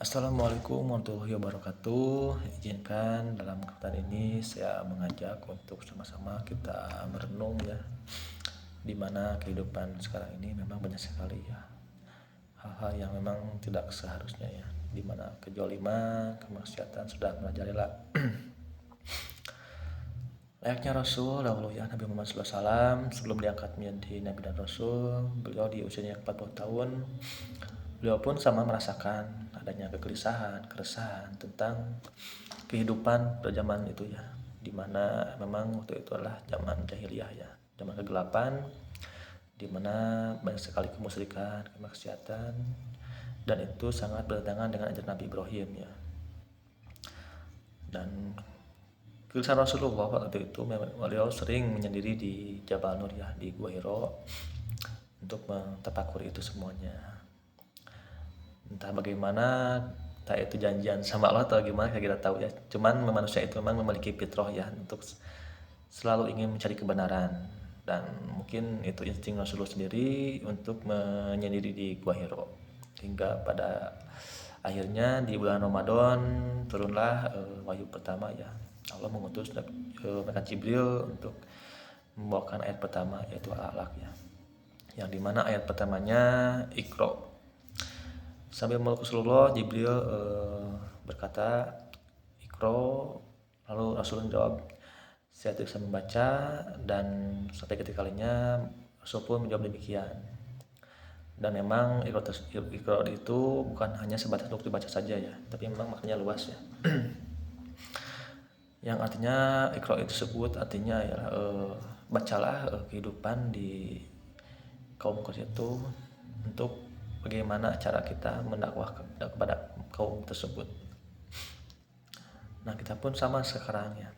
Assalamualaikum warahmatullahi wabarakatuh. Izinkan dalam kesempatan ini saya mengajak untuk sama-sama kita merenung ya, di mana kehidupan sekarang ini memang banyak sekali ya hal-hal yang memang tidak seharusnya ya, di mana kejoliman, kemaksiatan sudah merajalela. Layaknya Rasul dahulu ya, Nabi Muhammad SAW sebelum diangkat menjadi Nabi dan Rasul, beliau di usianya 40 tahun, beliau pun sama merasakan adanya kegelisahan, keresahan tentang kehidupan pada zaman itu ya, dimana memang waktu itu adalah zaman jahiliyah ya, zaman kegelapan, dimana banyak sekali kemusyrikan, kemaksiatan, dan itu sangat bertentangan dengan ajaran Nabi Ibrahim ya. Dan kisah Rasulullah waktu itu beliau sering menyendiri di Jabal Nur ya, di Gua Hiro, untuk mentafakuri itu semuanya. Entah bagaimana, entah itu janjian sama Allah atau gimana kita tahu ya. Cuman manusia itu memang memiliki fitrah ya untuk selalu ingin mencari kebenaran, dan mungkin itu insting Rasulullah sendiri untuk menyendiri di Gua Hiro. Hingga pada akhirnya di bulan Ramadan turunlah wahyu pertama ya. Allah mengutus malaikat Jibril untuk membawakan ayat pertama, yaitu Al-Alaq ya. Yang dimana ayat pertamanya Iqra. Sambil meluk Rasulullah, Jibril berkata Iqra, lalu Rasul menjawab, saya tidak bisa membaca, dan sampai ketika kalinya Rasul pun menjawab demikian. Dan memang Iqra itu bukan hanya sebatas untuk dibaca saja ya, tapi memang maknanya luas ya. Yang artinya Iqra itu tersebut artinya ya bacalah kehidupan di kaum Quraisy itu, untuk bagaimana cara kita mendakwah kepada kaum tersebut. Nah, kita pun sama sekarang ya.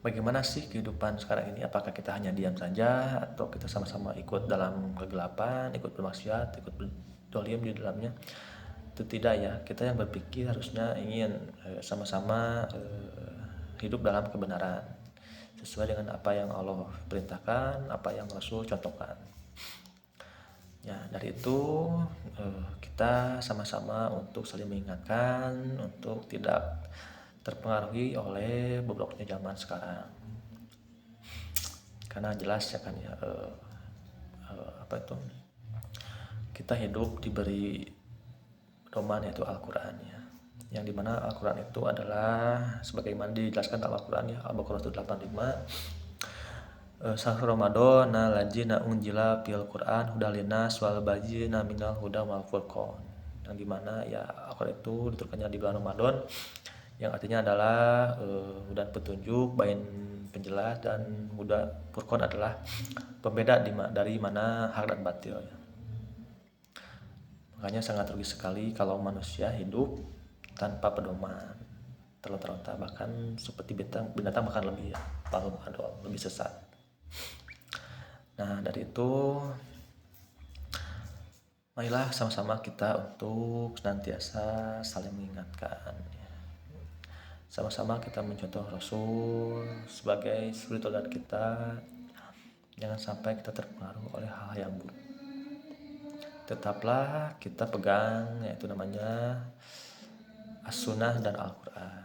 Bagaimana sih kehidupan sekarang ini? Apakah kita hanya diam saja, atau kita sama-sama ikut dalam kegelapan, ikut bermaksiat, ikut berdolim di dalamnya? Itu tidak ya. Kita yang berpikir harusnya ingin sama-sama hidup dalam kebenaran, sesuai dengan apa yang Allah perintahkan, apa yang Rasul contohkan. Ya, dari itu kita sama-sama untuk saling mengingatkan untuk tidak terpengaruhi oleh bobroknya zaman sekarang. Karena jelas ya kan ya, apa itu, kita hidup diberi pedoman, yaitu Al-Quran ya, yang dimana Al-Quran itu adalah sebagaimana dijelaskan dalam Al-Quran ya, Al-Baqarah 85, Sahur Ramadan lajina unjila fil Quran hudalinas wal bajina minal huda wal furqan, yang dimana ya Al-Quran itu diturunkannya di bulan Ramadan, yang artinya adalah hudan petunjuk, bain penjelas, dan huda furqan adalah pembeda dari mana hak dan batil ya. Makanya sangat rugi sekali kalau manusia hidup tanpa pedoman, terlontar-lontar, bahkan seperti binatang bahkan lebih ya, lebih sesat. Nah, dari itu marilah sama-sama kita untuk senantiasa saling mengingatkan ya. Sama-sama kita mencontoh Rasul sebagai suri teladan kita. Jangan sampai kita terpengaruh oleh hal yang buruk. Tetaplah kita pegang, yaitu namanya As-Sunnah dan Al-Quran.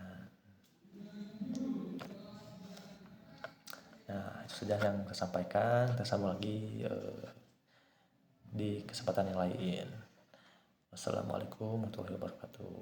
Nah, itu saja yang saya sampaikan. Kita sambung lagi di kesempatan yang lain. Wassalamualaikum warahmatullahi wabarakatuh.